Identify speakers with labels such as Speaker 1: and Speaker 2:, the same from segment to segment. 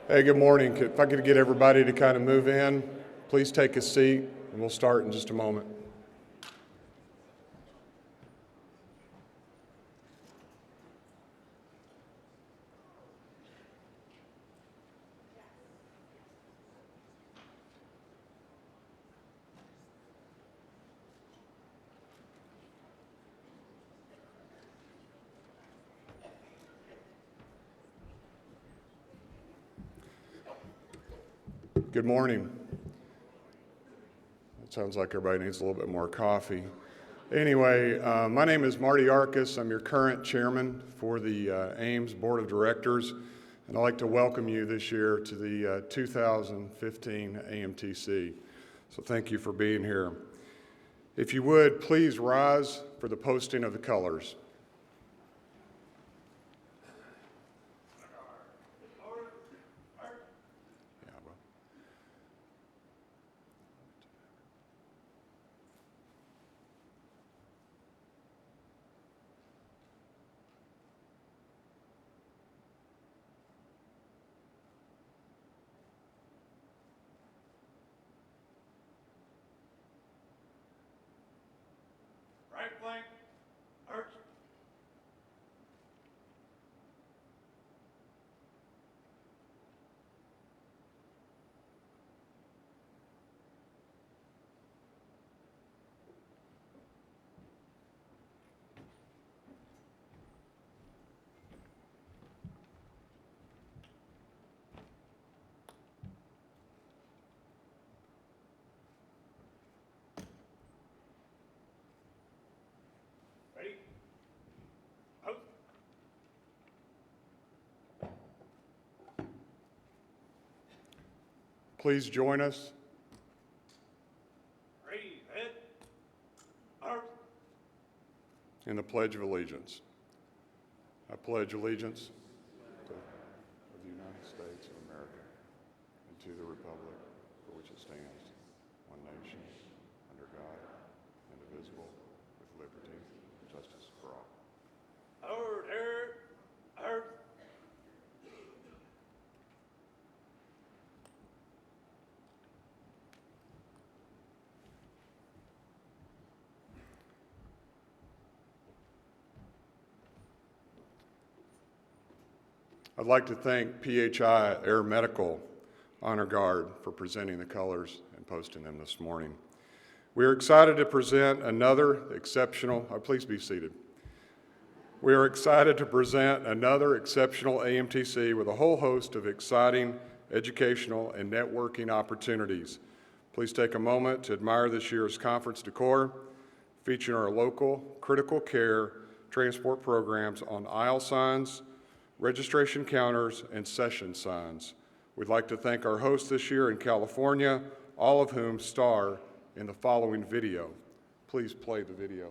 Speaker 1: Hey, good morning. If I could get everybody to kind of move in, please take a seat, and we'll start in just a moment. Good morning. It sounds like everybody needs a little bit more coffee. Anyway, my name is Marty Arcus. I'm your current chairman for the AAMS Board of Directors, and I'd like to welcome you this year to the 2015 AMTC. So thank you for being here. If you would, please rise for the posting of the colors.
Speaker 2: Right flank, arch. Ready? Out.
Speaker 1: Please join us.
Speaker 2: Ready, head, arch.
Speaker 1: In the Pledge of Allegiance. I pledge allegiance to the United States of America and to the republic for which it stands, one nation, under God, indivisible, with liberty and justice for all.
Speaker 2: Out, air, arch.
Speaker 1: I'd like to thank PHI Air Medical Honor Guard for presenting the colors and posting them this morning. We are excited to present another exceptional, please be seated. We are excited to present another exceptional AMTC with a whole host of exciting educational and networking opportunities. Please take a moment to admire this year's conference decor, featuring our local critical care transport programs on aisle signs, registration counters, and session signs. We'd like to thank our hosts this year in California, all of whom star in the following video. Please play the video.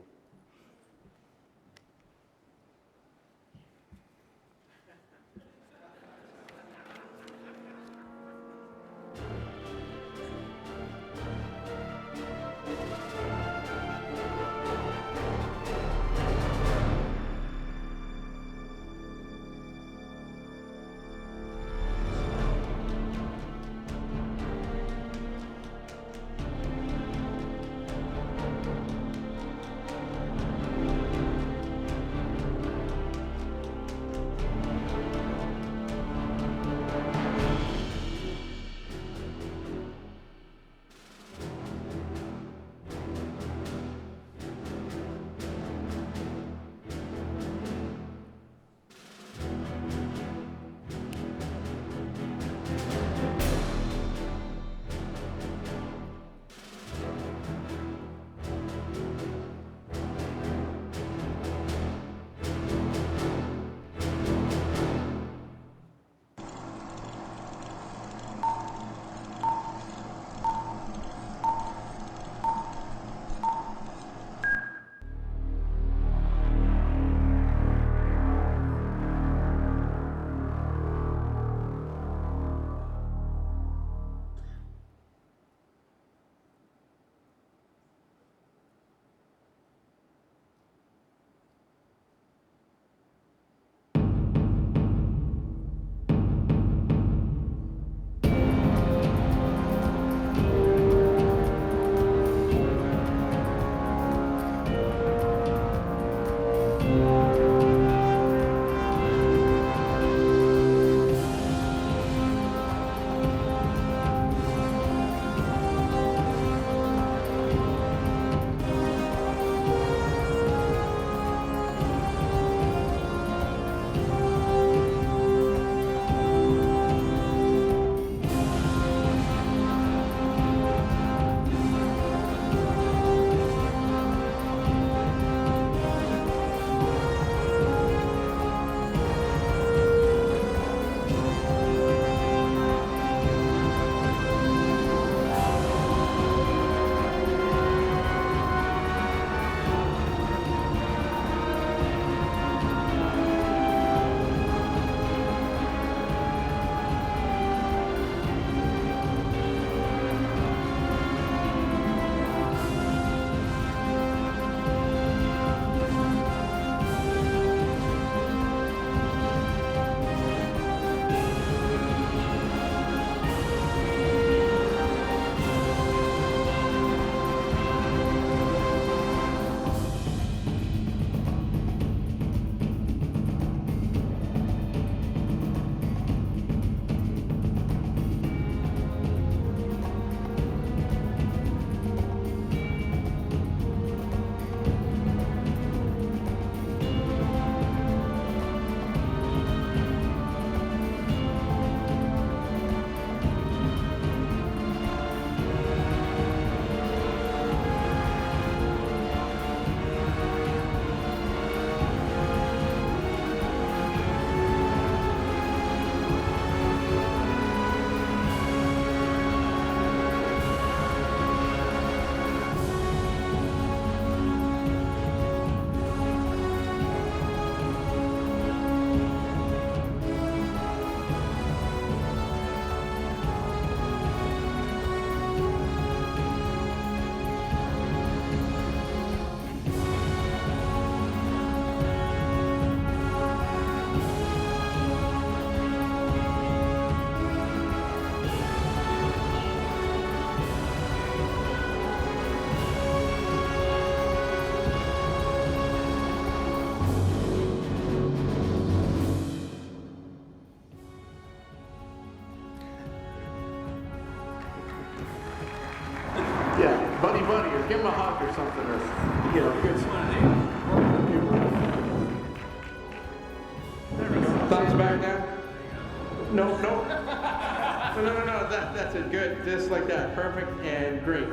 Speaker 3: give him a hug or something, or, good. There we go. Thumbs back down. No. No, that's it, good, just like that, perfect, and green.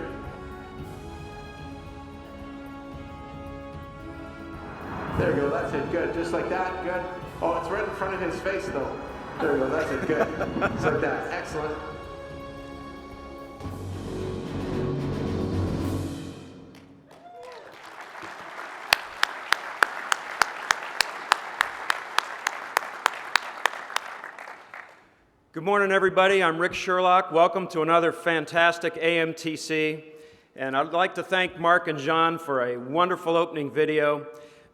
Speaker 3: There we go, that's it, good, just like that, good. Oh, it's right in front of his face though. There we go, that's it, good. Just like that, excellent.
Speaker 4: Good morning, everybody. I'm Rick Sherlock. Welcome to another fantastic AMTC. And I'd like to thank Mark and John for a wonderful opening video.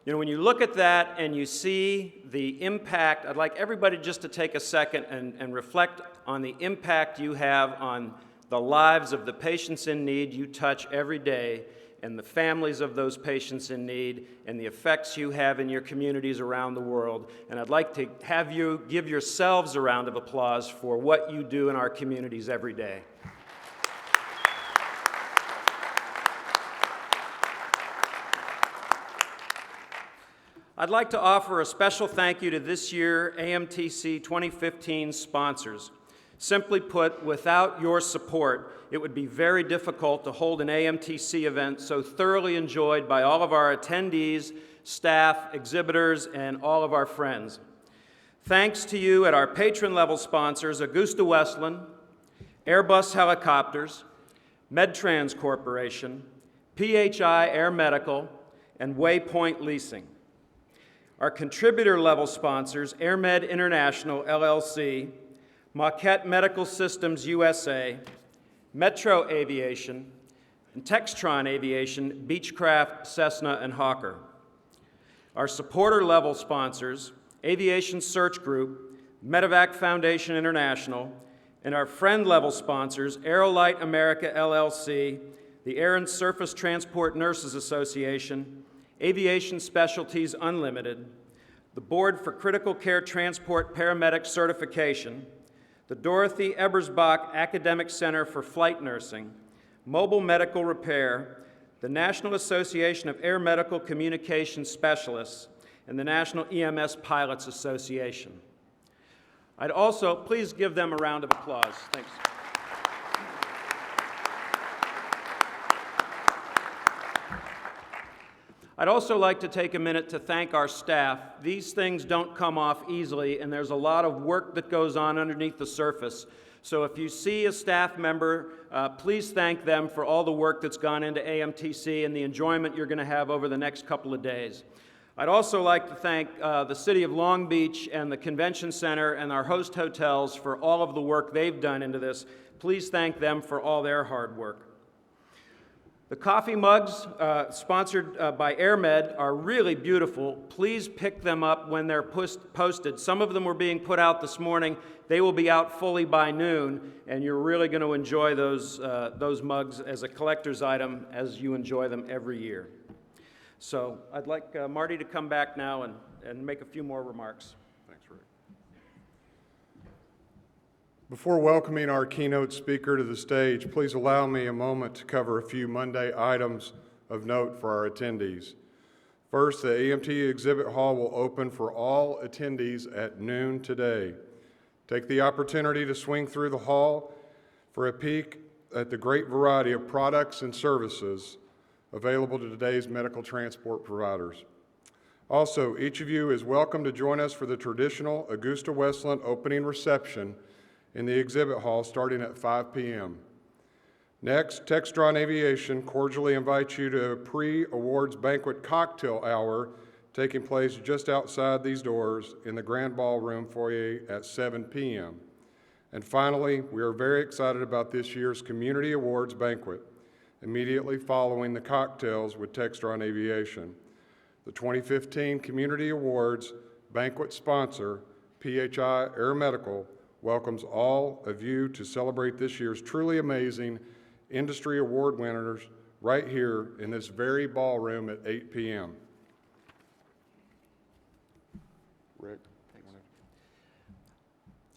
Speaker 4: When you look at that and you see the impact, I'd like everybody just to take a second and reflect on the impact you have on the lives of the patients in need you touch every day, and the families of those patients in need, and the effects you have in your communities around the world. And I'd like to have you give yourselves a round of applause for what you do in our communities every day. I'd like to offer a special thank you to this year AMTC 2015 sponsors. Simply put, without your support, it would be very difficult to hold an AMTC event so thoroughly enjoyed by all of our attendees, staff, exhibitors, and all of our friends. Thanks to you at our patron-level sponsors, AgustaWestland, Airbus Helicopters, MedTrans Corporation, PHI Air Medical, and Waypoint Leasing. Our contributor-level sponsors, AirMed International, LLC, Maquette Medical Systems USA, Metro Aviation, and Textron Aviation, Beechcraft, Cessna, and Hawker. Our supporter-level sponsors, Aviation Search Group, Medevac Foundation International, and our friend-level sponsors, Aerolite America, LLC, the Air and Surface Transport Nurses Association, Aviation Specialties Unlimited, the Board for Critical Care Transport Paramedic Certification, the Dorothy Ebersbach Academic Center for Flight Nursing, Mobile Medical Repair, the National Association of Air Medical Communications Specialists, and the National EMS Pilots Association. I'd also, please give them a round of applause. Thanks. I'd also like to take a minute to thank our staff. These things don't come off easily, and there's a lot of work that goes on underneath the surface. So if you see a staff member, please thank them for all the work that's gone into AMTC and the enjoyment you're going to have over the next couple of days. I'd also like to thank the City of Long Beach and the Convention Center and our host hotels for all of the work they've done into this. Please thank them for all their hard work. The coffee mugs, sponsored by AirMed, are really beautiful. Please pick them up when they're posted. Some of them were being put out this morning. They will be out fully by noon, and you're really going to enjoy those mugs as a collector's item as you enjoy them every year. So I'd like Marty to come back now and make a few more remarks.
Speaker 1: Thanks, Rick. Before welcoming our keynote speaker to the stage, please allow me a moment to cover a few Monday items of note for our attendees. First, the AMT Exhibit Hall will open for all attendees at noon today. Take the opportunity to swing through the hall for a peek at the great variety of products and services available to today's medical transport providers. Also, each of you is welcome to join us for the traditional AgustaWestland opening reception in the exhibit hall starting at 5 p.m. Next, Textron Aviation cordially invites you to a pre-awards banquet cocktail hour taking place just outside these doors in the Grand Ballroom foyer at 7 p.m. And finally, we are very excited about this year's Community Awards banquet, immediately following the cocktails with Textron Aviation. The 2015 Community Awards banquet sponsor, PHI Air Medical, welcomes all of you to celebrate this year's truly amazing industry award winners right here in this very ballroom at 8 p.m. Rick?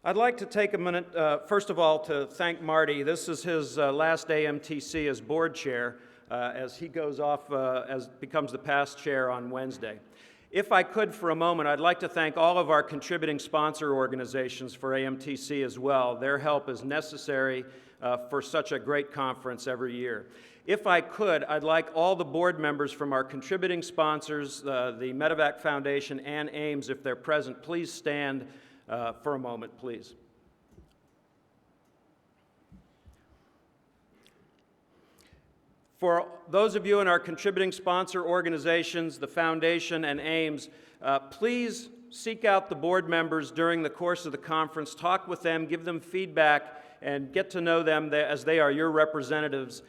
Speaker 4: I'd like to take a minute, first of all, to thank Marty. This is his last AMTC as board chair. as he goes off, becomes the past chair on Wednesday. If I could for a moment, I'd like to thank all of our contributing sponsor organizations for AMTC as well. Their help is necessary for such a great conference every year. If I could, I'd like all the board members from our contributing sponsors, the Medevac Foundation and AAMS, if they're present, please stand for a moment, please. For those of you in our contributing sponsor organizations, the Foundation and AAMS, please seek out the board members during the course of the conference, talk with them, give them feedback, and get to know them as they are your representatives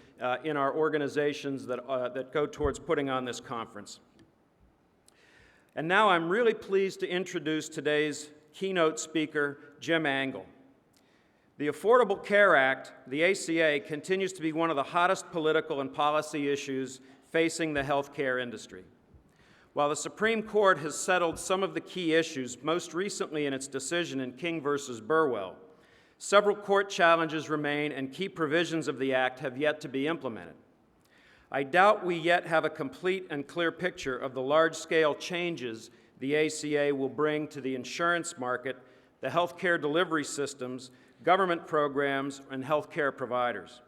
Speaker 4: in our organizations that go towards putting on this conference. And now I'm really pleased to introduce today's keynote speaker, Jim Angle. The Affordable Care Act, the ACA, continues to be one of the hottest political and policy issues facing the healthcare industry. While the Supreme Court has settled some of the key issues, most recently in its decision in King versus Burwell, several court challenges remain and key provisions of the act have yet to be implemented. I doubt we yet have a complete and clear picture of the large-scale changes the ACA will bring to the insurance market, the healthcare delivery systems, government programs, and healthcare providers.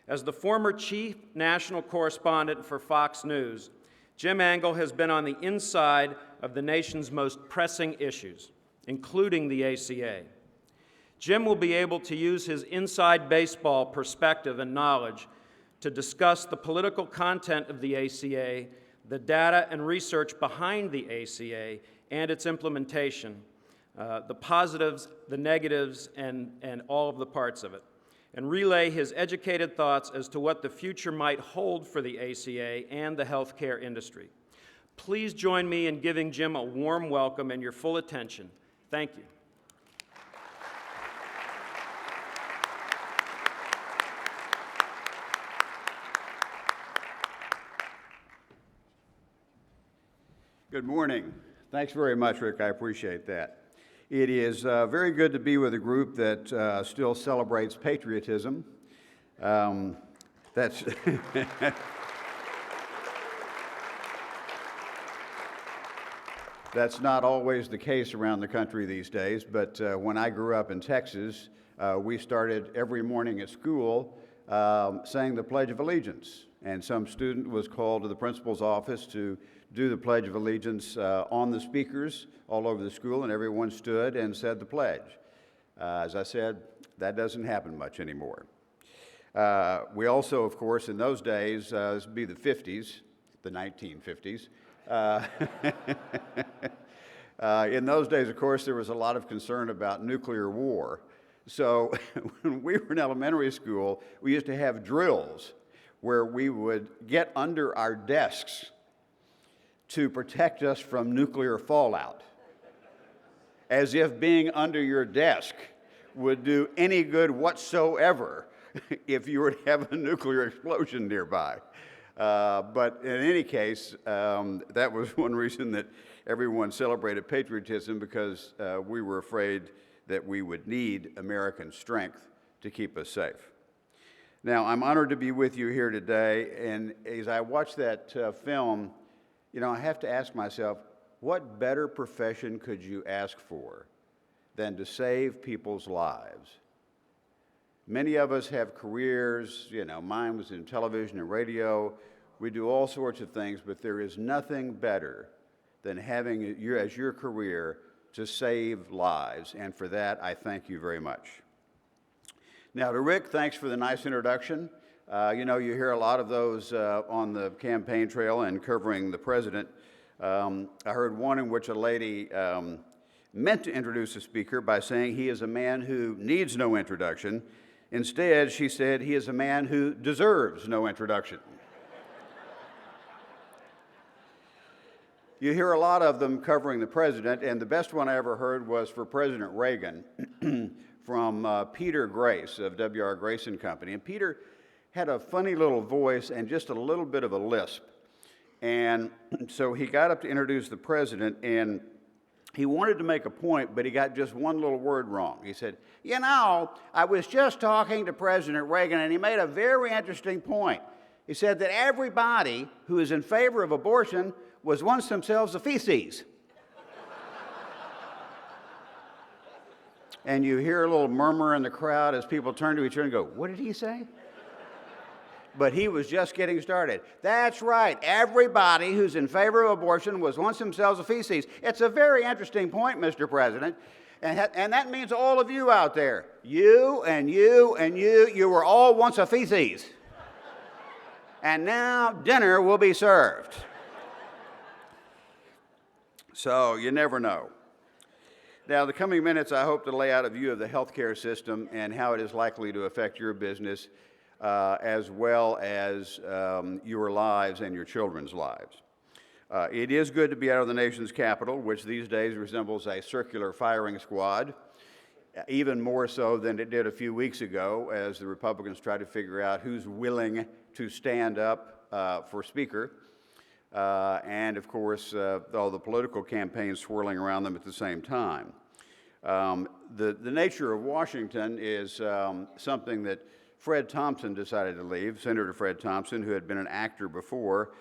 Speaker 4: As the former chief national correspondent for Fox News, Jim Angle has been on the inside of the nation's most pressing issues, including the ACA. Jim will be able to use his inside baseball perspective and knowledge to discuss the political content of the ACA, the data and research behind the ACA and its implementation, the positives, the negatives, and all of the parts of it, and relay his educated thoughts as to what the future might hold for the ACA and the healthcare industry. Please join me in giving Jim a warm welcome and your full attention. Thank you.
Speaker 5: Good morning. Thanks very much, Rick. I appreciate that. It is very good to be with a group that still celebrates patriotism. That's that's not always the case around the country these days, but when I grew up in Texas, we started every morning at school saying the Pledge of Allegiance, and some student was called to the principal's office to do the Pledge of Allegiance on the speakers all over the school, and everyone stood and said the pledge. As I said, that doesn't happen much anymore. We also, of course, in those days, this would be the 50s, the 1950s. In those days, of course, there was a lot of concern about nuclear war. So when we were in elementary school, we used to have drills where we would get under our desks to protect us from nuclear fallout, as if being under your desk would do any good whatsoever if you were to have a nuclear explosion nearby. But in any case, that was one reason that everyone celebrated patriotism, because we were afraid that we would need American strength to keep us safe. Now, I'm honored to be with you here today, and as I watch that film, you know, I have to ask myself, what better profession could you ask for than to save people's lives? Many of us have careers, you know, mine was in television and radio. We do all sorts of things, but there is nothing better than having as your career to save lives, and for that, I thank you very much. Now, to Rick, thanks for the nice introduction. You know, you hear a lot of those on the campaign trail and covering the president. I heard one in which a lady meant to introduce a speaker by saying he is a man who needs no introduction. Instead, she said he is a man who deserves no introduction. You hear a lot of them covering the president, and the best one I ever heard was for President Reagan from Peter Grace of W.R. Grace & Company. And Peter had a funny little voice and just a little bit of a lisp. And so he got up to introduce the president, and he wanted to make a point, but he got just one little word wrong. He said, you know, I was just talking to President Reagan, and he made a very interesting point. He said that everybody who is in favor of abortion was once themselves a feces. And you hear a little murmur in the crowd as people turn to each other and go, "What did he say?" But he was just getting started. That's right. Everybody who's in favor of abortion was once themselves a feces. It's a very interesting point, Mr. President. And that means all of you out there. You and you and you were all once a feces. And now dinner will be served. So you never know. Now, the coming minutes, I hope to lay out a view of the healthcare system and how it is likely to affect your business, as well as your lives and your children's lives. It is good to be out of the nation's capital, which these days resembles a circular firing squad, even more so than it did a few weeks ago, as the Republicans try to figure out who's willing to stand up for Speaker. And of course, all the political campaigns swirling around them at the same time. The nature of Washington is something that Fred Thompson decided to leave, Senator Fred Thompson, who had been an actor before,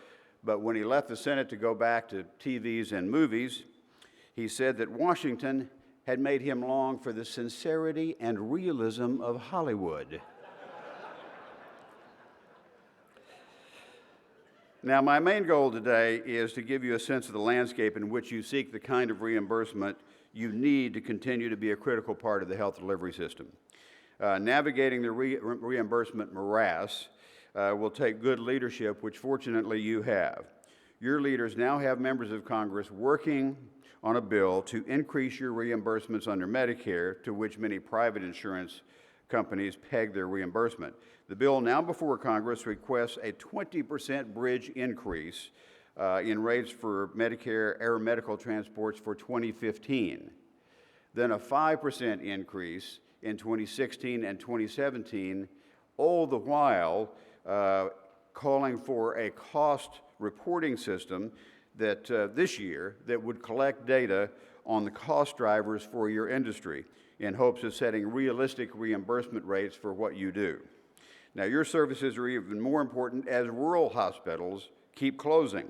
Speaker 5: but when he left the Senate to go back to TVs and movies, he said that Washington had made him long for the sincerity and realism of Hollywood. Now, my main goal today is to give you a sense of the landscape in which you seek the kind of reimbursement you need to continue to be a critical part of the health delivery system. Navigating the reimbursement morass will take good leadership, which fortunately you have. Your leaders now have members of Congress working on a bill to increase your reimbursements under Medicare, to which many private insurance companies peg their reimbursement. The bill now before Congress requests a 20% bridge increase in rates for Medicare air medical transports for 2015, then a 5% increase in 2016 and 2017, all the while calling for a cost reporting system that this year that would collect data on the cost drivers for your industry in hopes of setting realistic reimbursement rates for what you do. Now, your services are even more important as rural hospitals keep closing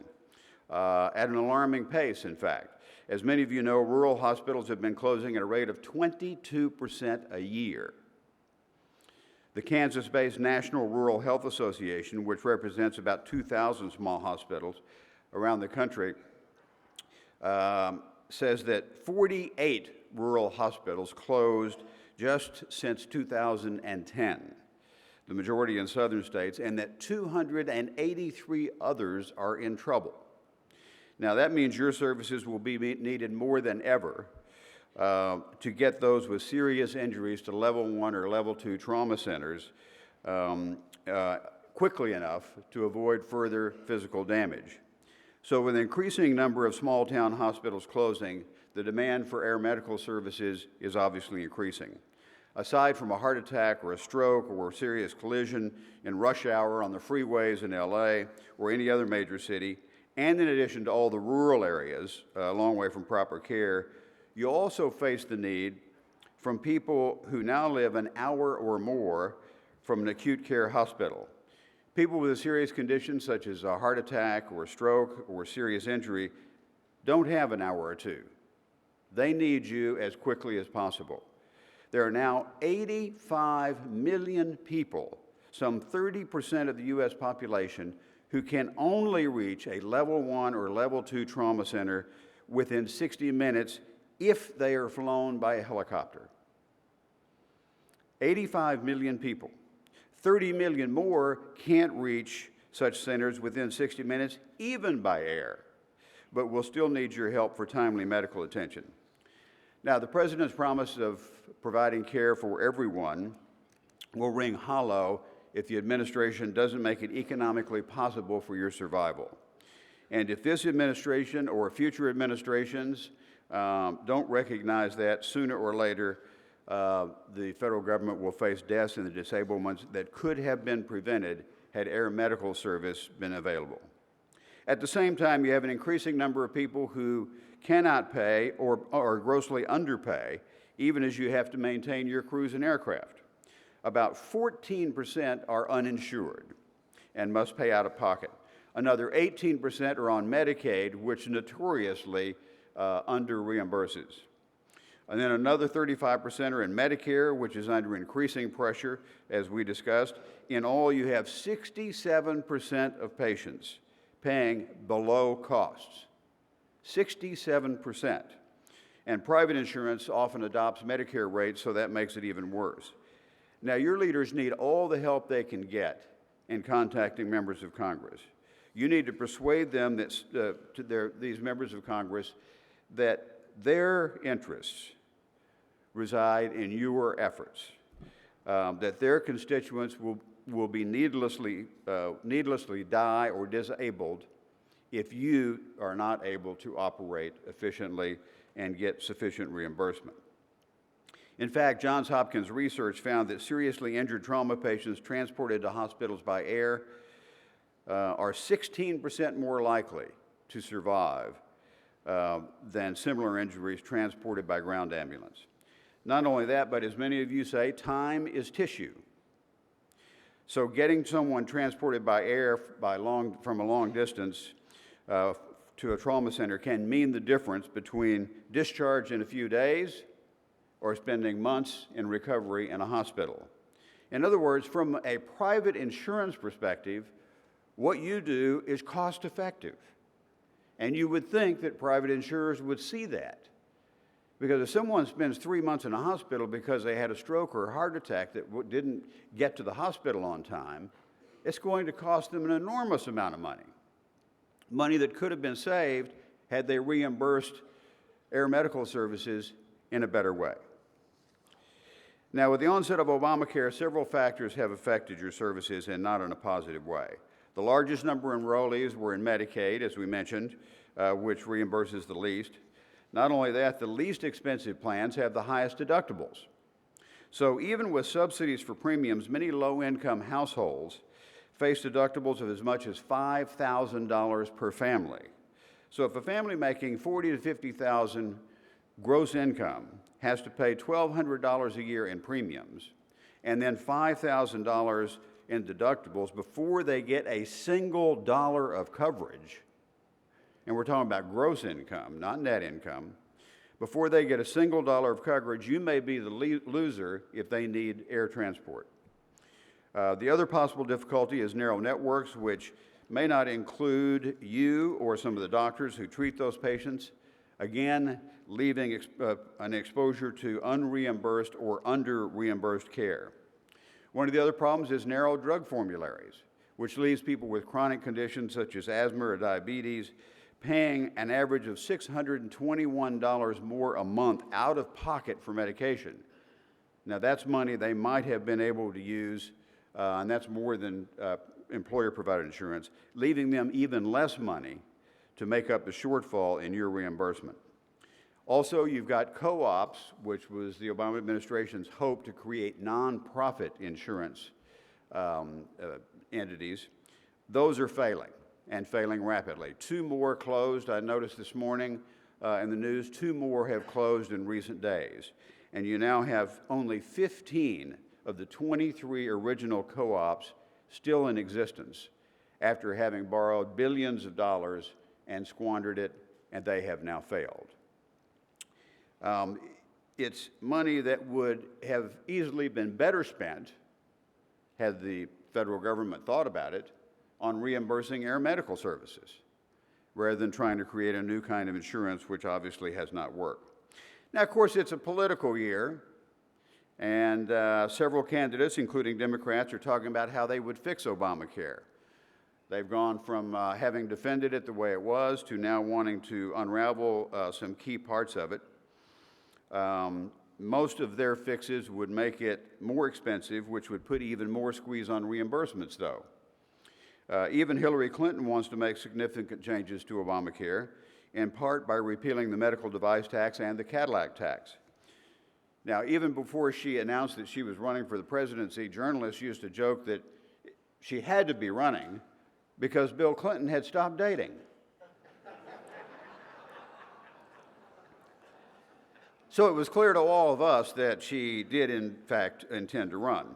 Speaker 5: at an alarming pace, in fact. As many of you know, rural hospitals have been closing at a rate of 22% a year. The Kansas-based National Rural Health Association, which represents about 2,000 small hospitals around the country, says that 48 rural hospitals closed just since 2010, the majority in southern states, and that 283 others are in trouble. Now, that means your services will be needed more than ever to get those with serious injuries to level 1 or level 2 trauma centers quickly enough to avoid further physical damage. So with an increasing number of small town hospitals closing, the demand for air medical services is obviously increasing. Aside from a heart attack or a stroke or a serious collision in rush hour on the freeways in LA or any other major city, and in addition to all the rural areas a long way from proper care, you also face the need from people who now live an hour or more from an acute care hospital. People with a serious condition such as a heart attack or a stroke or serious injury don't have an hour or two. They need you as quickly as possible. There are now 85 million people, some 30% of the U.S. population, who can only reach a level 1 or level 2 trauma center within 60 minutes if they are flown by a helicopter. 85 million people. 30 million more can't reach such centers within 60 minutes, even by air, but will still need your help for timely medical attention. Now, the President's promise of providing care for everyone will ring hollow if the administration doesn't make it economically possible for your survival. And if this administration or future administrations don't recognize that, sooner or later, the federal government will face deaths and the disablements that could have been prevented had air medical service been available. At the same time, you have an increasing number of people who cannot pay or grossly underpay, even as you have to maintain your crews and aircraft. About 14% are uninsured, and must pay out of pocket. Another 18% are on Medicaid, which notoriously under-reimburses. And then another 35% are in Medicare, which is under increasing pressure, as we discussed. In all, you have 67% of patients paying below costs. 67%. And private insurance often adopts Medicare rates, so that makes it even worse. Now, your leaders need all the help they can get in contacting members of Congress. You need to persuade them that these members of Congress that their interests reside in your efforts, that their constituents will be needlessly die or disabled if you are not able to operate efficiently and get sufficient reimbursement. In fact, Johns Hopkins research found that seriously injured trauma patients transported to hospitals by air are 16% more likely to survive than similar injuries transported by ground ambulance. Not only that, but as many of you say, time is tissue. So getting someone transported by air from a long distance to a trauma center can mean the difference between discharge in a few days or spending months in recovery in a hospital. In other words, from a private insurance perspective, what you do is cost effective. And you would think that private insurers would see that. Because if someone spends 3 months in a hospital because they had a stroke or a heart attack that didn't get to the hospital on time, it's going to cost them an enormous amount of money. Money that could have been saved had they reimbursed air medical services in a better way. Now, with the onset of Obamacare, several factors have affected your services and not in a positive way. The largest number of enrollees were in Medicaid, as we mentioned, which reimburses the least. Not only that, the least expensive plans have the highest deductibles. So even with subsidies for premiums, many low-income households face deductibles of as much as $5,000 per family. So if a family making $40,000 to $50,000 gross income has to pay $1,200 a year in premiums and then $5,000 in deductibles before they get a single dollar of coverage, and we're talking about gross income, not net income, before they get a single dollar of coverage, you may be the loser if they need air transport. The other possible difficulty is narrow networks, which may not include you or some of the doctors who treat those patients, again, leaving an exposure to unreimbursed or under-reimbursed care. One of the other problems is narrow drug formularies, which leaves people with chronic conditions such as asthma or diabetes paying an average of $621 more a month out of pocket for medication. Now, that's money they might have been able to use, and that's more than employer-provided insurance, leaving them even less money to make up the shortfall in your reimbursement. Also, you've got co-ops, which was the Obama administration's hope to create nonprofit insurance entities. Those are failing, and failing rapidly. 2 more closed, I noticed this morning in the news, 2 more have closed in recent days. And you now have only 15 of the 23 original co-ops still in existence after having borrowed billions of dollars and squandered it, and they have now failed. It's money that would have easily been better spent had the federal government thought about it on reimbursing air medical services rather than trying to create a new kind of insurance, which obviously has not worked. Now, of course, it's a political year, and several candidates, including Democrats, are talking about how they would fix Obamacare. They've gone from having defended it the way it was to now wanting to unravel some key parts of it. Most of their fixes would make it more expensive, which would put even more squeeze on reimbursements, though. Even Hillary Clinton wants to make significant changes to Obamacare, in part by repealing the medical device tax and the Cadillac tax. Now, even before she announced that she was running for the presidency, journalists used to joke that she had to be running because Bill Clinton had stopped dating. So it was clear to all of us that she did, in fact, intend to run.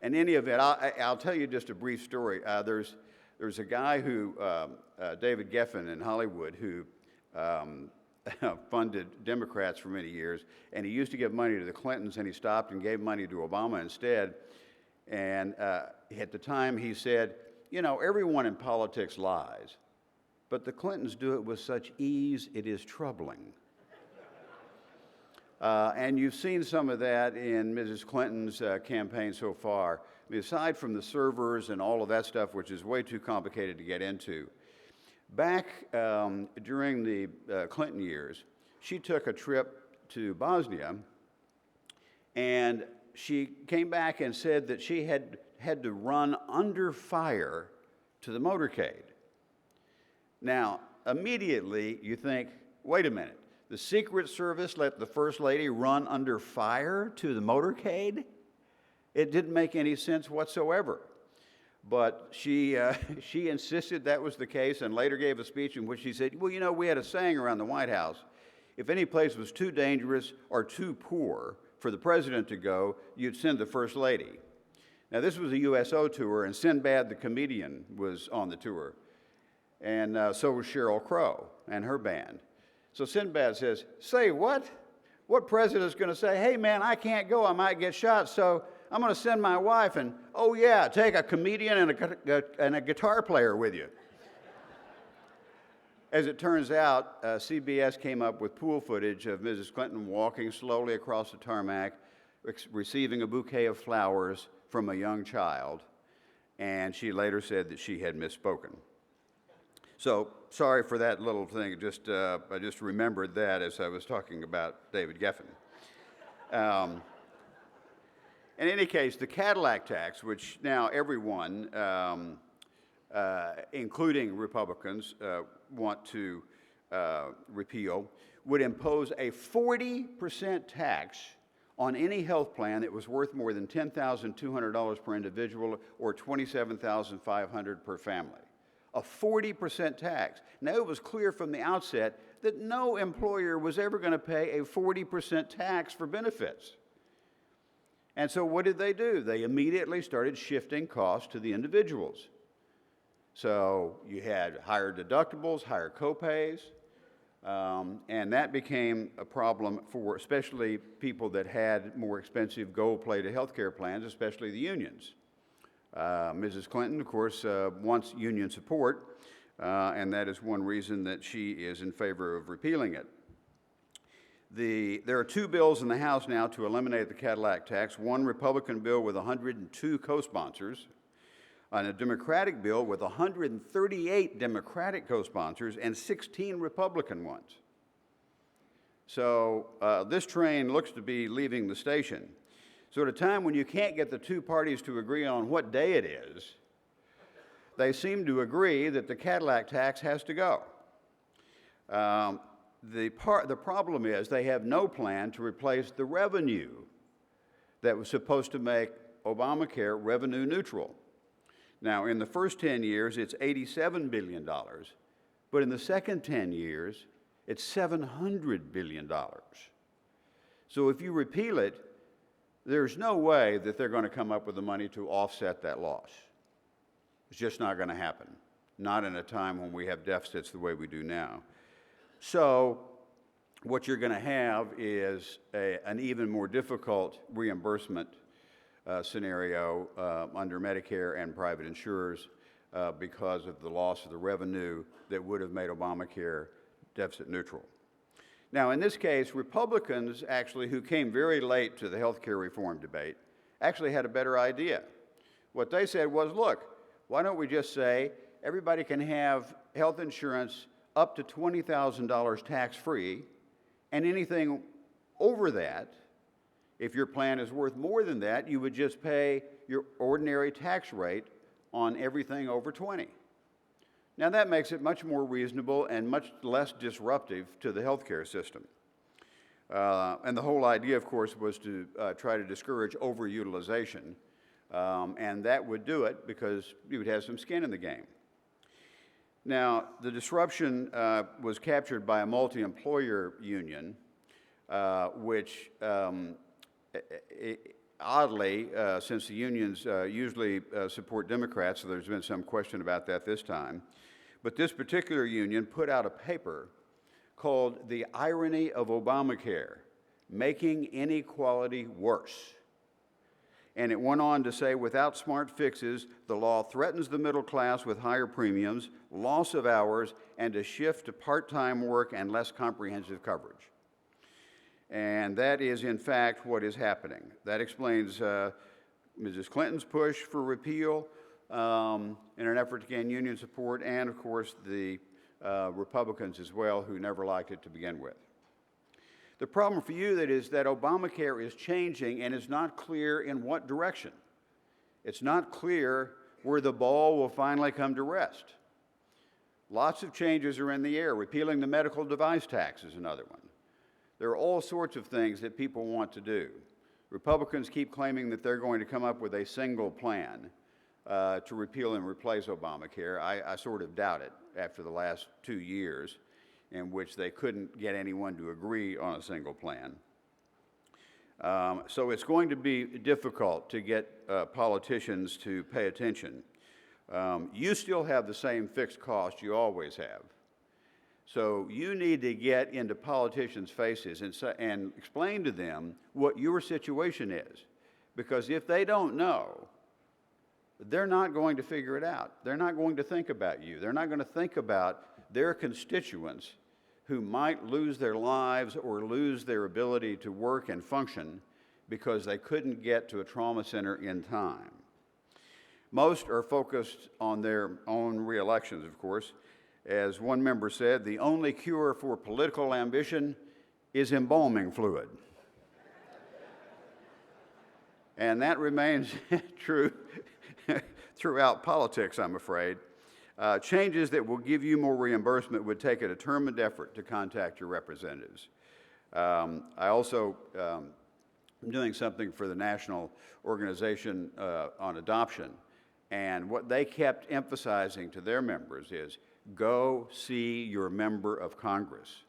Speaker 5: in any event, I'll tell you just a brief story. There's a guy who, David Geffen in Hollywood, who funded Democrats for many years, and he used to give money to the Clintons, and he stopped and gave money to Obama instead. And at the time, he said, you know, everyone in politics lies, but the Clintons do it with such ease, it is troubling. And you've seen some of that in Mrs. Clinton's campaign so far. I mean, aside from the servers and all of that stuff, which is way too complicated to get into, back during the Clinton years, she took a trip to Bosnia, and she came back and said that she had to run under fire to the motorcade. Now, immediately you think, wait a minute, the Secret Service let the First Lady run under fire to the motorcade? It didn't make any sense whatsoever. But she insisted that was the case, and later gave a speech in which she said, well, you know, we had a saying around the White House, if any place was too dangerous or too poor for the president to go, you'd send the First Lady. Now, this was a USO tour, and Sinbad the comedian was on the tour, and so was Sheryl Crow and her band. So Sinbad says, say what? What president's going to say, hey, man, I can't go, I might get shot, so I'm going to send my wife, and, oh, yeah, take a comedian and a guitar player with you. As it turns out, CBS came up with pool footage of Mrs. Clinton walking slowly across the tarmac, receiving a bouquet of flowers from a young child, and she later said that she had misspoken. So, sorry for that little thing, I just remembered that as I was talking about David Geffen. In any case, the Cadillac tax, which now everyone, including Republicans, want to repeal, would impose a 40% tax on any health plan that was worth more than $10,200 per individual or $27,500 per family. A 40% tax. Now, it was clear from the outset that no employer was ever going to pay a 40% tax for benefits. And so what did they do? They immediately started shifting costs to the individuals. So you had higher deductibles, higher copays, and that became a problem for especially people that had more expensive gold-plated health care plans, especially the unions. Mrs. Clinton, of course, wants union support, and that is one reason that she is in favor of repealing it. There are two bills in the House now to eliminate the Cadillac tax, one Republican bill with 102 co-sponsors, and a Democratic bill with 138 Democratic co-sponsors and 16 Republican ones. So this train looks to be leaving the station. So at a time when you can't get the two parties to agree on what day it is, they seem to agree that the Cadillac tax has to go. The problem is they have no plan to replace the revenue that was supposed to make Obamacare revenue neutral. Now, in the first 10 years, it's $87 billion, but in the second 10 years, it's $700 billion. So if you repeal it, there's no way that they're going to come up with the money to offset that loss. It's just not going to happen, not in a time when we have deficits the way we do now. So what you're going to have is an even more difficult reimbursement scenario under Medicare and private insurers because of the loss of the revenue that would have made Obamacare deficit neutral. Now, in this case, Republicans actually, who came very late to the health care reform debate, actually had a better idea. What they said was, look, why don't we just say everybody can have health insurance up to $20,000 tax-free, and anything over that, if your plan is worth more than that, you would just pay your ordinary tax rate on everything over 20. Now, that makes it much more reasonable and much less disruptive to the healthcare system. And the whole idea, of course, was to try to discourage overutilization, and that would do it because you would have some skin in the game. Now, the disruption was captured by a multi-employer union, which oddly, since the unions usually support Democrats, so there's been some question about that this time, but this particular union put out a paper called The Irony of Obamacare, Making Inequality Worse. And it went on to say, without smart fixes, the law threatens the middle class with higher premiums, loss of hours, and a shift to part-time work and less comprehensive coverage. And that is, in fact, what is happening. That explains Mrs. Clinton's push for repeal in an effort to gain union support, and, of course, the Republicans as well, who never liked it to begin with. The problem for you is that Obamacare is changing, and it's not clear in what direction. It's not clear where the ball will finally come to rest. Lots of changes are in the air. Repealing the medical device tax is another one. There are all sorts of things that people want to do. Republicans keep claiming that they're going to come up with a single plan to repeal and replace Obamacare. I sort of doubt it after the last 2 years in which they couldn't get anyone to agree on a single plan. So it's going to be difficult to get politicians to pay attention. You still have the same fixed cost you always have. So you need to get into politicians' faces and explain to them what your situation is. Because if they don't know, they're not going to figure it out. They're not going to think about you. They're not going to think about their constituents who might lose their lives or lose their ability to work and function because they couldn't get to a trauma center in time. Most are focused on their own re-elections, of course. As one member said, the only cure for political ambition is embalming fluid. And that remains true throughout politics, I'm afraid. Changes that will give you more reimbursement would take a determined effort to contact your representatives. I also am doing something for the National Organization on Adoption, and what they kept emphasizing to their members is, go see your member of Congress.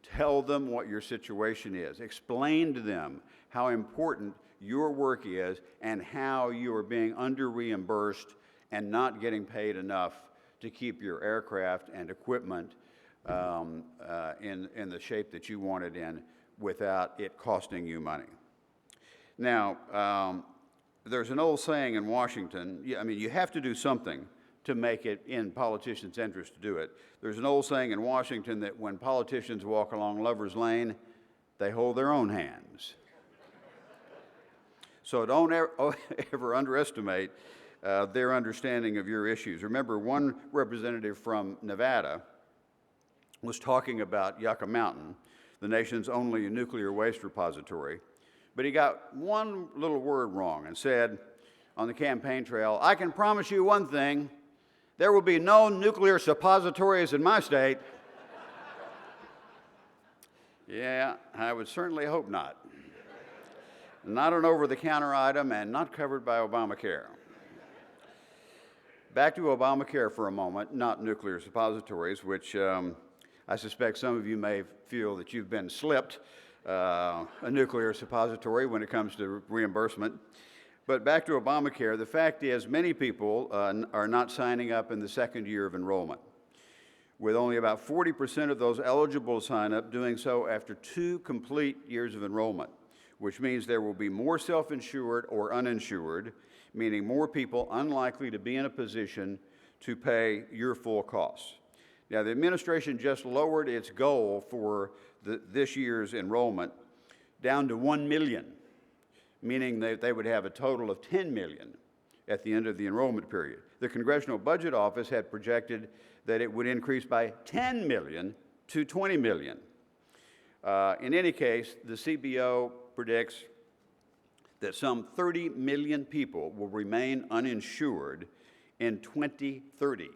Speaker 5: Tell them what your situation is. Explain to them how important your work is and how you are being under-reimbursed and not getting paid enough to keep your aircraft and equipment in the shape that you want it in without it costing you money. Now, there's an old saying in Washington, you have to do something to make it in politicians' interest to do it. There's an old saying in Washington that when politicians walk along Lover's Lane, they hold their own hands. So don't ever underestimate their understanding of your issues. Remember, one representative from Nevada was talking about Yucca Mountain, the nation's only nuclear waste repository, but he got one little word wrong and said on the campaign trail, "I can promise you one thing, there will be no nuclear suppositories in my state." Yeah, I would certainly hope not. Not an over-the-counter item and not covered by Obamacare. Back to Obamacare for a moment, not nuclear suppositories, which I suspect some of you may feel that you've been slipped a nuclear suppository when it comes to reimbursement. But back to Obamacare, the fact is many people are not signing up in the second year of enrollment, with only about 40% of those eligible to sign up doing so after 2 complete years of enrollment, which means there will be more self-insured or uninsured, meaning more people unlikely to be in a position to pay your full costs. Now, the administration just lowered its goal for this year's enrollment down to 1 million, meaning that they would have a total of 10 million at the end of the enrollment period. The Congressional Budget Office had projected that it would increase by 10 million to 20 million. In any case, the CBO predicts that some 30 million people will remain uninsured in 2030.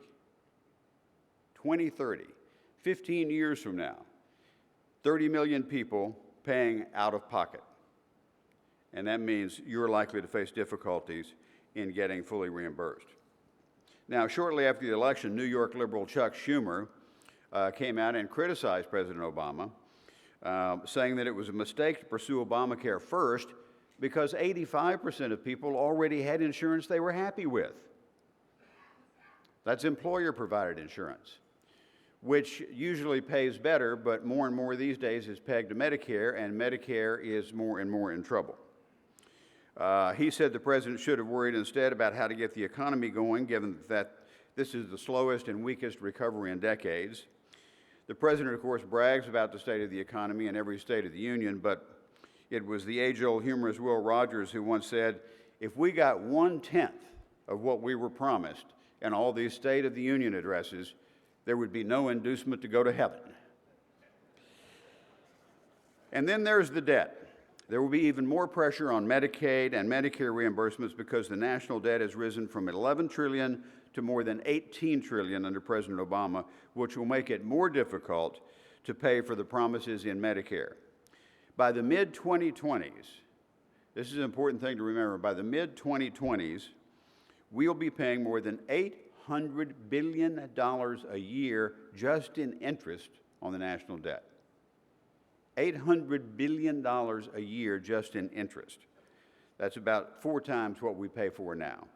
Speaker 5: 2030, 15 years from now, 30 million people paying out of pocket. And that means you're likely to face difficulties in getting fully reimbursed. Now, shortly after the election, New York liberal Chuck Schumer came out and criticized President Obama, saying that it was a mistake to pursue Obamacare first because 85% of people already had insurance they were happy with. That's employer-provided insurance, which usually pays better, but more and more these days is pegged to Medicare, and Medicare is more and more in trouble. He said the president should have worried instead about how to get the economy going, given that this is the slowest and weakest recovery in decades. The president, of course, brags about the state of the economy in every State of the Union, but it was the age-old humorist Will Rogers who once said, if we got 1/10 of what we were promised in all these State of the Union addresses, there would be no inducement to go to heaven. And then there's the debt. There will be even more pressure on Medicaid and Medicare reimbursements because the national debt has risen from 11 trillion to more than 18 trillion under President Obama, which will make it more difficult to pay for the promises in Medicare. By the mid-2020s, this is an important thing to remember, by the mid-2020s, we'll be paying more than $800 billion a year just in interest on the national debt. $800 billion a year just in interest. That's about 4 times what we pay for now.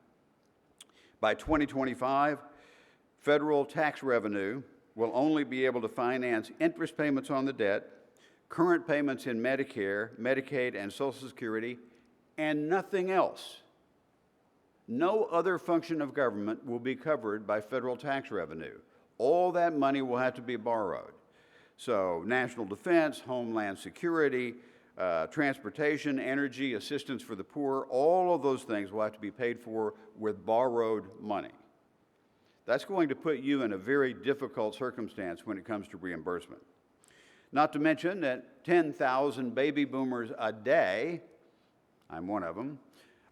Speaker 5: By 2025, federal tax revenue will only be able to finance interest payments on the debt, current payments in Medicare, Medicaid, and Social Security, and nothing else. No other function of government will be covered by federal tax revenue. All that money will have to be borrowed. So national defense, homeland security, transportation, energy, assistance for the poor, all of those things will have to be paid for with borrowed money. That's going to put you in a very difficult circumstance when it comes to reimbursement. Not to mention that 10,000 baby boomers a day, I'm one of them,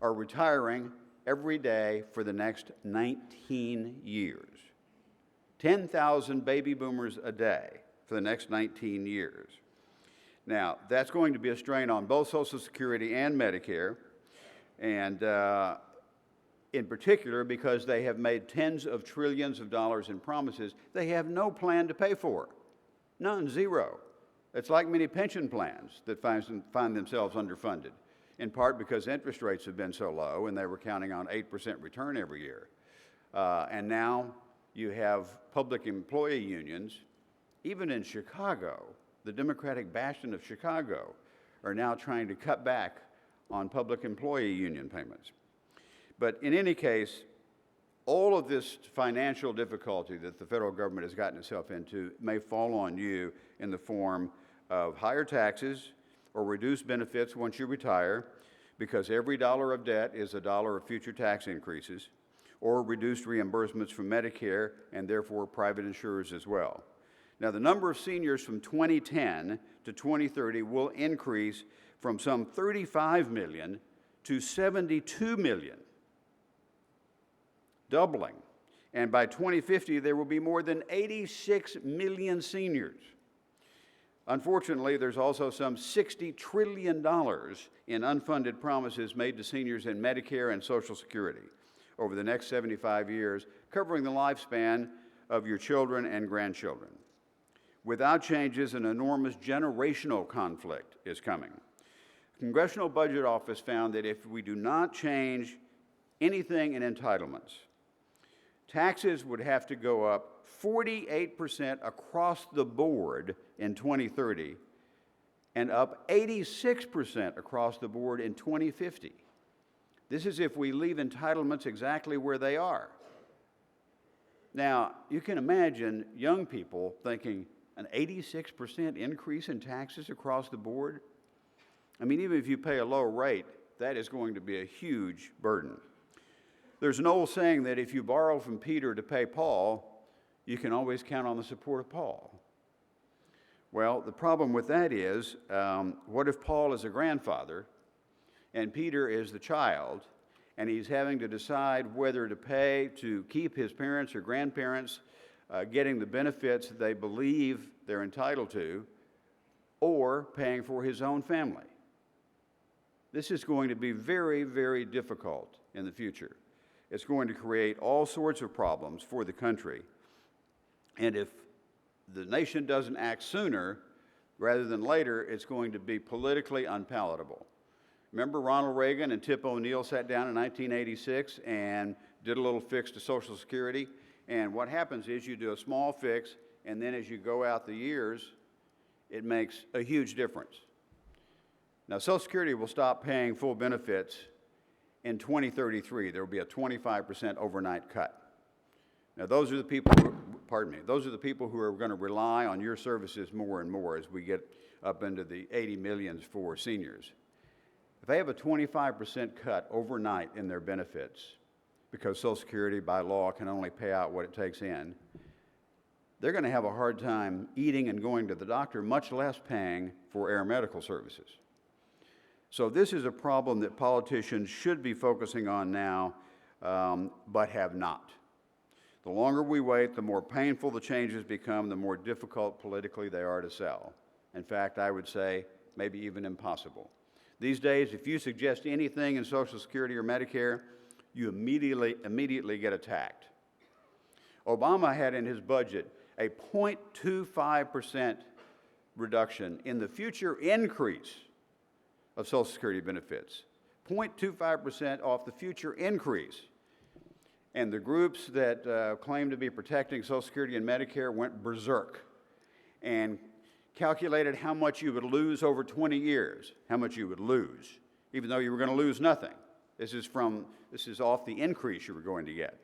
Speaker 5: are retiring every day for the next 19 years. 10,000 baby boomers a day for the next 19 years. Now, that's going to be a strain on both Social Security and Medicare, and in particular because they have made tens of trillions of dollars in promises they have no plan to pay for. None, zero. It's like many pension plans that find themselves underfunded, in part because interest rates have been so low and they were counting on 8% return every year. And now you have public employee unions, even in Chicago, the Democratic bastion of Chicago, are now trying to cut back on public employee union payments. But in any case, all of this financial difficulty that the federal government has gotten itself into may fall on you in the form of higher taxes or reduced benefits once you retire, because every dollar of debt is a dollar of future tax increases, or reduced reimbursements from Medicare and therefore private insurers as well. Now, the number of seniors from 2010 to 2030 will increase from some 35 million to 72 million, doubling. And by 2050, there will be more than 86 million seniors. Unfortunately, there's also some $60 trillion in unfunded promises made to seniors in Medicare and Social Security over the next 75 years, covering the lifespan of your children and grandchildren. Without changes, an enormous generational conflict is coming. The Congressional Budget Office found that if we do not change anything in entitlements, taxes would have to go up 48% across the board in 2030 and up 86% across the board in 2050. This is if we leave entitlements exactly where they are. Now, you can imagine young people thinking, an 86% increase in taxes across the board? I mean, even if you pay a low rate, that is going to be a huge burden. There's an old saying that if you borrow from Peter to pay Paul, you can always count on the support of Paul. Well, the problem with that is, what if Paul is a grandfather and Peter is the child, and he's having to decide whether to pay to keep his parents or grandparents getting the benefits that they believe they're entitled to, or paying for his own family? This is going to be very, very difficult in the future. It's going to create all sorts of problems for the country. And if the nation doesn't act sooner rather than later, it's going to be politically unpalatable. Remember Ronald Reagan and Tip O'Neill sat down in 1986 and did a little fix to Social Security? And what happens is you do a small fix, and then as you go out the years, it makes a huge difference. Now, Social Security will stop paying full benefits in 2033. There will be a 25% overnight cut. Now, those are the people those are the people who are going to rely on your services more and more as we get up into the 80 millions for seniors. If they have a 25% cut overnight in their benefits, because Social Security by law can only pay out what it takes in, they're going to have a hard time eating and going to the doctor, much less paying for air medical services. So this is a problem that politicians should be focusing on now, but have not. The longer we wait, the more painful the changes become, the more difficult politically they are to sell. In fact, I would say maybe even impossible. These days, if you suggest anything in Social Security or Medicare, you immediately get attacked. Obama had in his budget a 0.25% reduction in the future increase of Social Security benefits. 0.25% off the future increase. And the groups that claim to be protecting Social Security and Medicare went berserk and calculated how much you would lose over 20 years, how much you would lose, even though you were going to lose nothing. This is off the increase you were going to get.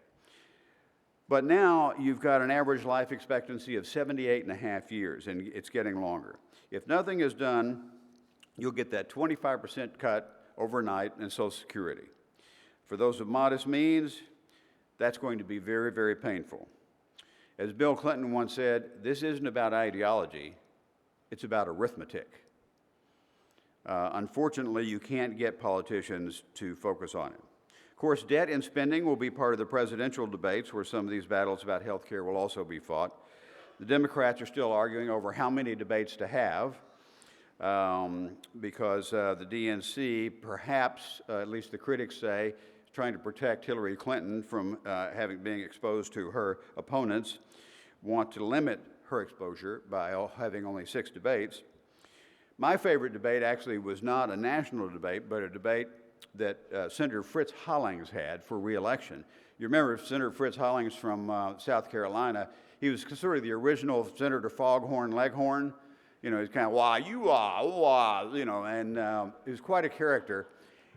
Speaker 5: But now you've got an average life expectancy of 78.5 years, and it's getting longer. If nothing is done, you'll get that 25% cut overnight in Social Security. For those of modest means, that's going to be very, very painful. As Bill Clinton once said, this isn't about ideology, it's about arithmetic. Unfortunately, you can't get politicians to focus on it. Of course, debt and spending will be part of the presidential debates where some of these battles about health care will also be fought. The Democrats are still arguing over how many debates to have because the DNC, perhaps, at least the critics say, is trying to protect Hillary Clinton from being exposed to her opponents, want to limit her exposure by having only 6 debates. My favorite debate actually was not a national debate, but a debate that Senator Fritz Hollings had for re-election. You remember Senator Fritz Hollings from South Carolina. He was sort of the original Senator Foghorn Leghorn. You know, he's kind of, wah, you are, wah, you know, and he was quite a character.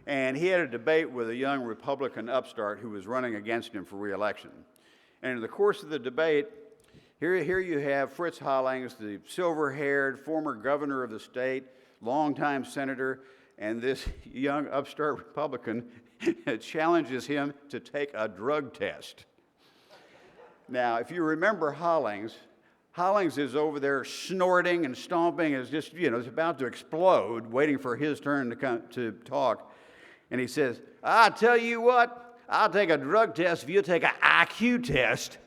Speaker 5: And he had a debate with a young Republican upstart who was running against him for re-election. And in the course of the debate, here you have Fritz Hollings, the silver-haired former governor of the state, longtime senator, and this young upstart Republican challenges him to take a drug test. Now, if you remember Hollings is over there snorting and stomping, is just, you know, is about to explode, waiting for his turn to talk. And he says, I tell you what, I'll take a drug test if you take an IQ test.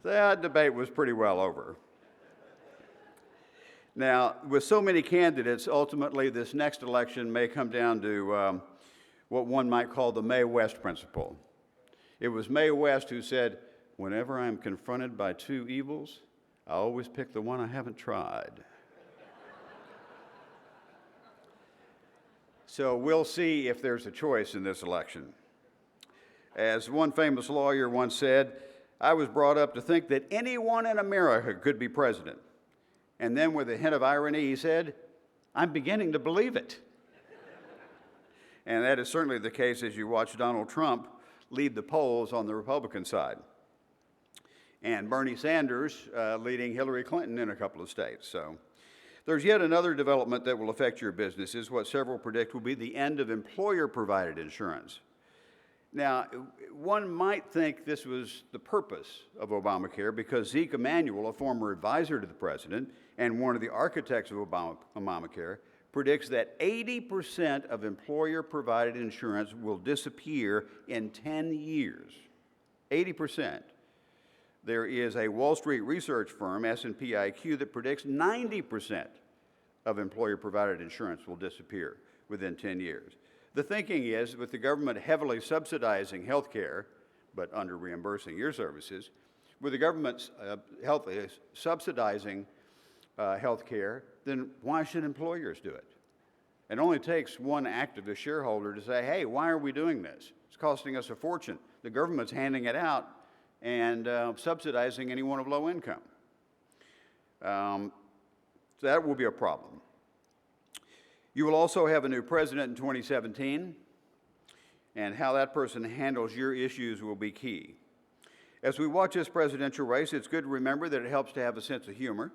Speaker 5: That debate was pretty well over. Now, with so many candidates, ultimately this next election may come down to what one might call the Mae West principle. It was Mae West who said, whenever I'm confronted by 2 evils, I always pick the one I haven't tried. So we'll see if there's a choice in this election. As one famous lawyer once said, I was brought up to think that anyone in America could be president. And then with a hint of irony, he said, I'm beginning to believe it. And that is certainly the case as you watch Donald Trump lead the polls on the Republican side. And Bernie Sanders leading Hillary Clinton in a couple of states. So there's yet another development that will affect your businesses, what several predict will be the end of employer-provided insurance. Now, one might think this was the purpose of Obamacare because Zeke Emanuel, a former advisor to the president and one of the architects of Obamacare, predicts that 80% of employer-provided insurance will disappear in 10 years. 80%. There is a Wall Street research firm, S&P IQ, that predicts 90% of employer-provided insurance will disappear within 10 years. The thinking is, with the government heavily subsidizing health care, but under reimbursing your services, with the government subsidizing health care, then why should employers do it? It only takes one activist shareholder to say, hey, why are we doing this? It's costing us a fortune. The government's handing it out and subsidizing anyone of low income. So that will be a problem. You will also have a new president in 2017, and how that person handles your issues will be key. As we watch this presidential race, it's good to remember that it helps to have a sense of humor.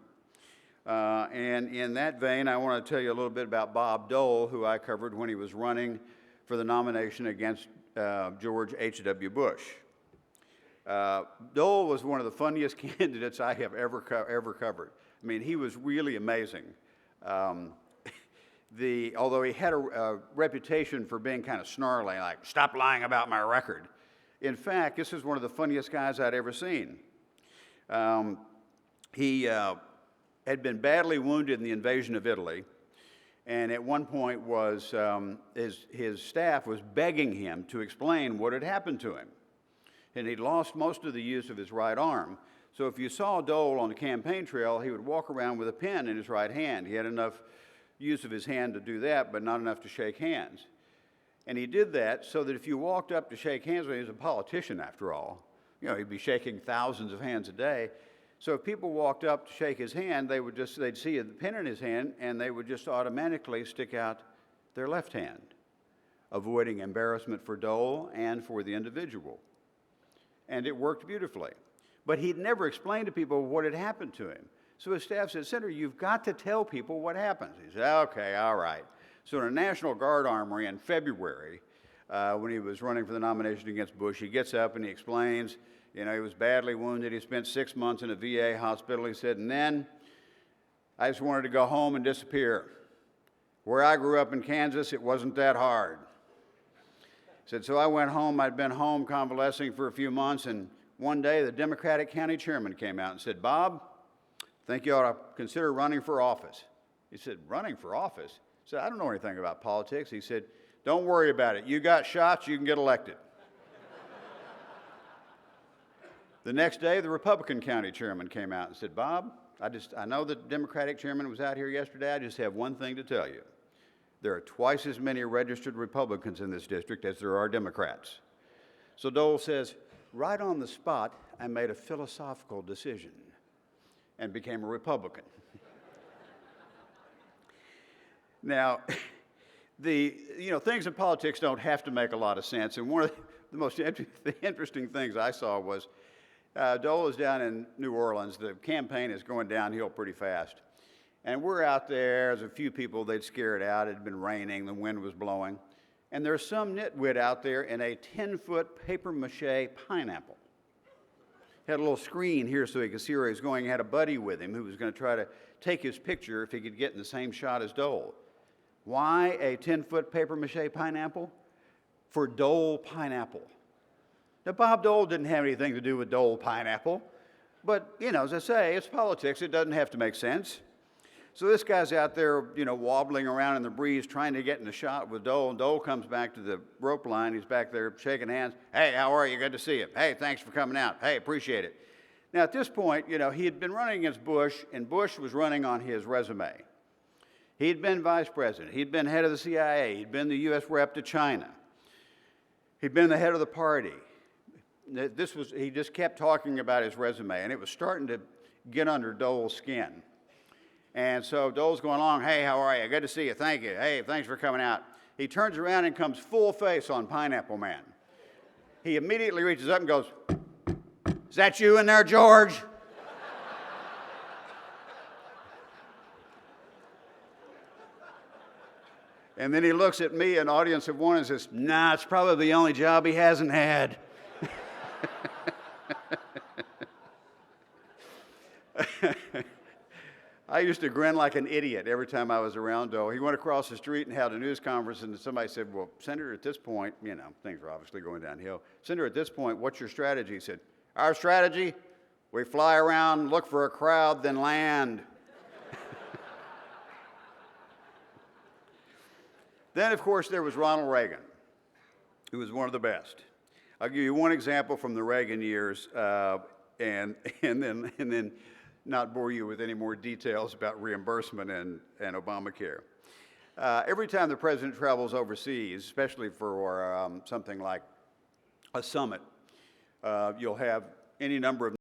Speaker 5: And in that vein, I want to tell you a little bit about Bob Dole, who I covered when he was running for the nomination against George H.W. Bush. Dole was one of the funniest candidates I have ever covered. I mean, he was really amazing. Although he had a reputation for being kind of snarly, like, stop lying about my record. In fact, this is one of the funniest guys I'd ever seen. He had been badly wounded in the invasion of Italy, and at one point was his staff was begging him to explain what had happened to him. And he'd lost most of the use of his right arm. So if you saw Dole on the campaign trail, he would walk around with a pen in his right hand. He had enough use of his hand to do that, but not enough to shake hands. And he did that so that if you walked up to shake hands with him, he was a politician after all. You know, he'd be shaking thousands of hands a day. So if people walked up to shake his hand, they'd see a pen in his hand, and they would just automatically stick out their left hand, avoiding embarrassment for Dole and for the individual. And it worked beautifully. But he'd never explained to people what had happened to him. So his staff said, Senator, you've got to tell people what happened. He said, okay, all right. So in a National Guard armory in February, when he was running for the nomination against Bush, he gets up and he explains, you know, he was badly wounded. He spent 6 months in a VA hospital. He said, and then I just wanted to go home and disappear. Where I grew up in Kansas, it wasn't that hard. He said, so I went home. I'd been home convalescing for a few months, and one day the Democratic county chairman came out and said, Bob, I think you ought to consider running for office. He said, running for office? He said, I don't know anything about politics. He said, don't worry about it. You got shots, you can get elected. The next day, the Republican county chairman came out and said, Bob, I know the Democratic chairman was out here yesterday. I just have one thing to tell you. There are twice as many registered Republicans in this district as there are Democrats. So Dole says, right on the spot, I made a philosophical decision and became a Republican. Now, things in politics don't have to make a lot of sense. And one of the most interesting things I saw was Dole is down in New Orleans. The campaign is going downhill pretty fast. And we're out there. There's a few people they'd scared out. It had been raining. The wind was blowing. And there's some nitwit out there in a 10-foot papier-mâché pineapple. Had a little screen here so he could see where he was going. He had a buddy with him who was going to try to take his picture if he could get in the same shot as Dole. Why a 10-foot papier-mâché pineapple? For Dole pineapple. Now, Bob Dole didn't have anything to do with Dole pineapple. But, you know, as I say, it's politics. It doesn't have to make sense. So this guy's out there, you know, wobbling around in the breeze trying to get in the shot with Dole. And Dole comes back to the rope line. He's back there shaking hands. Hey, how are you? Good to see you. Hey, thanks for coming out. Hey, appreciate it. Now, at this point, you know, he had been running against Bush, and Bush was running on his resume. He'd been vice president. He'd been head of the CIA. He'd been the U.S. rep to China. He'd been the head of the party. He just kept talking about his resume, and it was starting to get under Dole's skin. And so Dole's going along, hey, how are you? Good to see you. Thank you. Hey, thanks for coming out. He turns around and comes full face on Pineapple Man. He immediately reaches up and goes, is that you in there, George? And then he looks at me, an audience of one, and says, nah, it's probably the only job he hasn't had. I used to grin like an idiot every time I was around Dole. He went across the street and had a news conference, and somebody said, well, Senator, at this point, you know, things are obviously going downhill. Senator, at this point, what's your strategy? He said, our strategy? We fly around, look for a crowd, then land. Then, of course, there was Ronald Reagan, who was one of the best. I'll give you one example from the Reagan years, and then not bore you with any more details about reimbursement and Obamacare. Every time the president travels overseas, especially for something like a summit, you'll have any number of